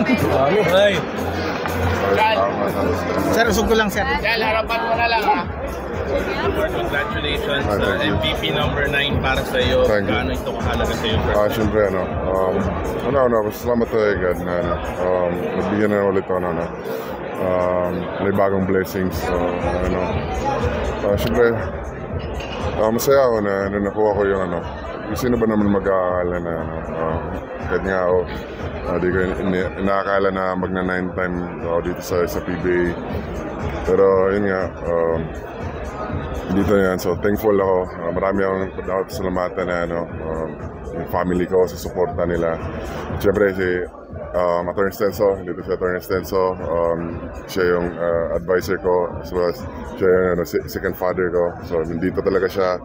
Ay. Sir, usog ko lang, sir. Yan, harapan mo na lang ha. Congratulations, MVP number 9 para sa iyo. Thank you. Gaano ito kahalaga sa iyo? Siyempre, salamat tayo agad na nagbigyan na ulit ako na may bagong blessings. So, siyempre, masaya ako na nakuha ko yung sino ba naman mag-aakala na kahit nga ako, di ko inaakala na magna 9 time ako dito sa PBA. Pero yun nga, dito yan. So thankful ako. Marami akong salamatan na yung family ko sa suporta nila. Siyempre si Attorney Stenso, dito si Attorney Stenso, siya yung advisor ko, as well as siya yung second father ko. So nandito talaga siya.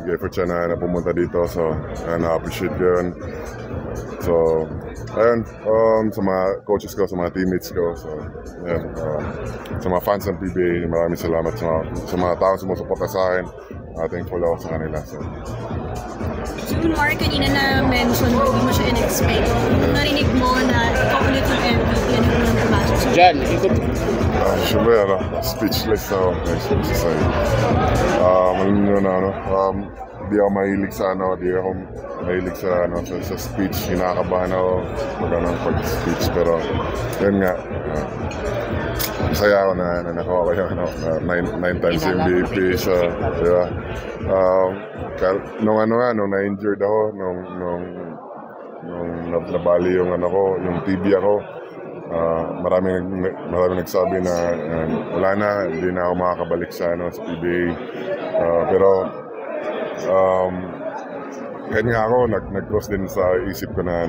Nag-effort siya na pumunta dito. So na-appreciate ko yun. So ayun, sa mga coaches ko, sa mga teammates ko, so ayun, sa mga fans ng PBA, maraming salamat sa mga taong sumusuporta sa akin. Thankful ako sa kanila. So Mark, kanina na-mention mo, hindi mo siya in-expect. Narinig mo na ikaw ulit yung MVP, ano yung unang pumasok? Diyan, ikot. siyempre, speechless ako. Malam nyo na, di ako mahilig sa sa speech. Kinakabahan ako pag-speech. Pero yun nga, masaya ako na nakuha ko yung 9 times MVP. So, di ba? Nung na-injured ako, nung nabali yung yung tibia ko, maraming nagsabi na wala na, hindi na ako makakabalik sa PBA. Pero kahit nga ako, nag-cross din sa isip ko na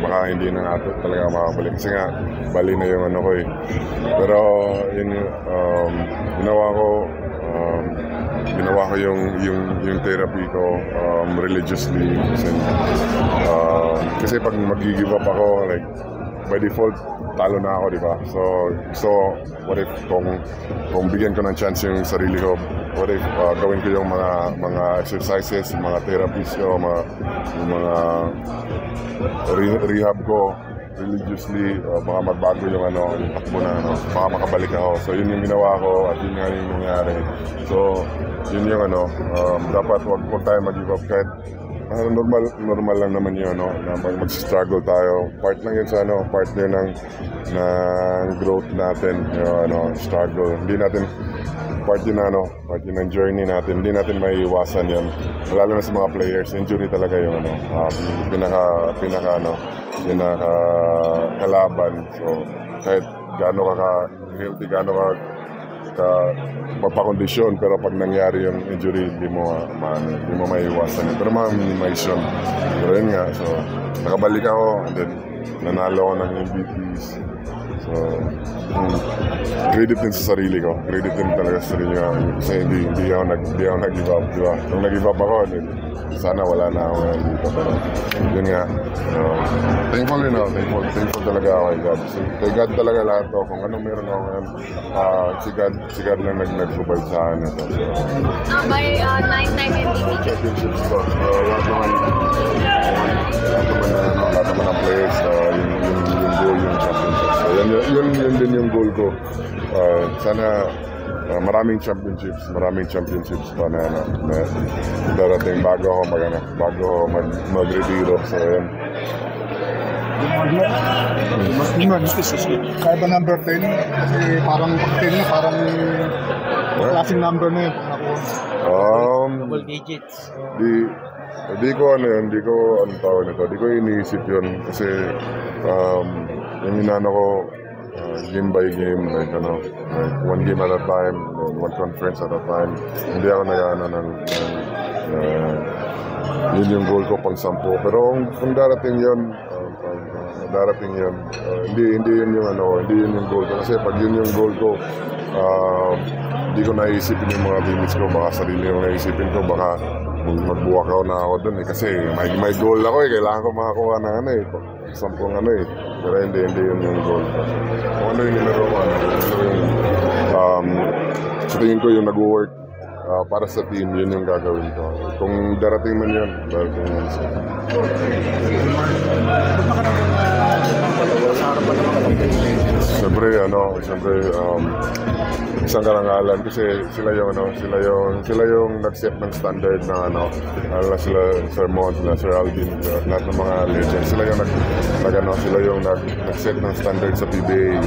baka hindi na natin talaga makakabalik. Kasi nga, bali na yung ko eh. Pero yun, ginawa ko yung therapy ko religiously. Kasi pag mag-give up ako, like, by default, talo na ako, di ba? So what if kung bigyan ko ng chance yung sarili ko, what if gawin ko yung mga exercises, mga therapies ko, mga rehab ko religiously, baka magbago yung takbo na baka makabalik ako. So yun yung ginawa ko at yun nga yung nangyari. So yun yung dapat wag tayo mag-give up kahit normal lang naman yun, na mag-struggle tayo. Part lang yun sa part yun ng growth natin, struggle. Hindi natin part yun ng journey natin. Hindi natin maiiwasan yan. Lalo na sa mga players, injury talaga yung pinaka kalaban. So kahit gaano ka healthy, gaano ka papakondisyon, pero pag nangyari yung injury, hindi mo maiiwasan yun. Pero ma-minimize yun. Pero yun nga, so nakabalik ako and then nanalo ako ng MVPs. So credit din sa sarili ko. Credit din talaga sa sarili ko. Kasi hindi ako nag-give up, diba? Nung nag-give up ako, then sana wala na ako dito. Pero yun nga, thankful thankful talaga ako kay God. So, kay God talaga lahat to. Kung anong meron ako ngayon, si God lang nag-provide sa akin ito. By 9-time MVP. Championships ko. Lahat naman ang players, yung goal, yung championships. So, yun din yung goal ko. Sana maraming championships pa na darating bago ako mag-retiro. So yun. Kaya ba number 10? Kasi parang pag 10 na, parang klaseng number na yun. Double digits. Di ko tawag nito. Di ko iniisip yun kasi yung inano ko, game by game, like one game at a time, one conference at a time. Hindi ako yun yung goal ko pang 10. Pero kung darating yun, hindi yun yung goal ko. Kasi pag yun yung goal ko, hindi ko naisipin yung mga limits ko. Baka sarili yung naisipin ko, baka magbuwak ako na ako dun eh. Kasi may goal ako eh. Kailangan ko makakuha na 10 Pero hindi yun yung goal ko. Kung ano yung numero 1, sa tingin ko yung nag-work para sa team, yun yung gagawin ko. Kung darating man yun, darating yun. siyempre isang karangalan kasi sila yung nag-set ng standard na lalo na sila Sir Mon, Sir Alvin, lahat ng mga legends, sila yung nag-set ng standard sa PBA,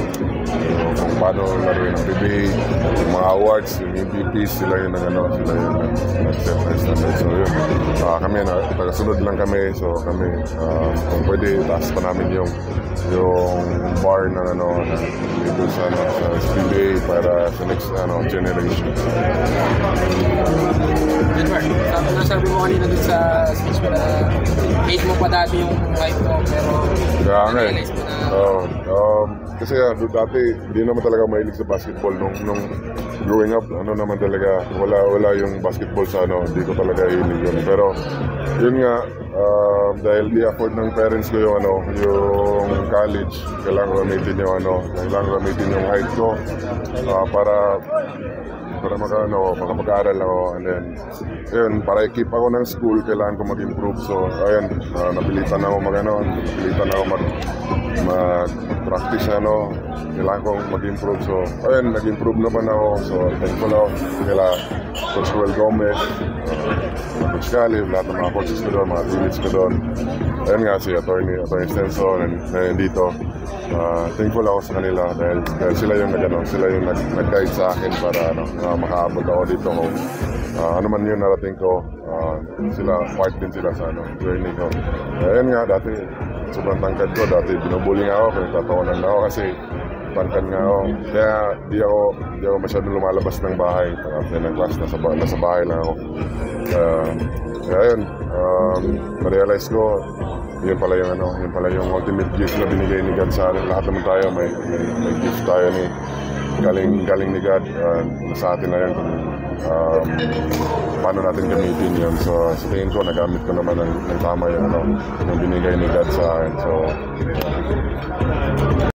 kung paano laruin ng PBA, yung mga awards, yung MVPs, sila yung nag-set ng standard. So yun, kami tagasunod lang kami, so kami kung pwede taas pa namin yung bar na dito sa PBA para sa next generation. Edward, nasabi mo kanina dun sa speech mo na hate mo pa dati yung life mo, pero na-realize mo na... kasi dati hindi naman talaga mahilig sa basketball nung growing up, naman talaga wala yung basketball sa hindi ko talaga hilig yun. Pero yun nga, dahil di afford ng parents ko yung college, kailangan gamitin yung height ko para makapag-aaral ako, and then yun, para i-keep ako ng school, kailangan ko mag-improve. So ayun, napilitan ako mag-practice kailangan kong mag-improve. So ayun, nag-improve naman ako. So thankful ako kila Coach Joel Gomez, Coach Caleb, lahat ng mga coaches ko doon, mga teammates ko doon. Ayun nga, si Attorney Stenson and dito. Thankful ako sa kanila dahil sila yung nag-guide sa akin para makaabot ako dito. Ano man yung narating ko, part din sila sa journey ko. Ayun nga, dati sobrang tangkad ko, dati binubully nga ako, pinagtatawanan na ako kasi tangkad nga ako. Kaya di ako masyadong lumalabas ng bahay. After ng class, nasa bahay lang ako. Kaya yun, na-realize ko, yun pala yung ultimate gift na binigay ni God sa atin. Lahat naman tayo, may gift tayo galing ni God. Sa atin na yun kung paano natin gamitin yun. So sa tingin ko, nagamit ko naman ng tama yung binigay ni God sa akin. So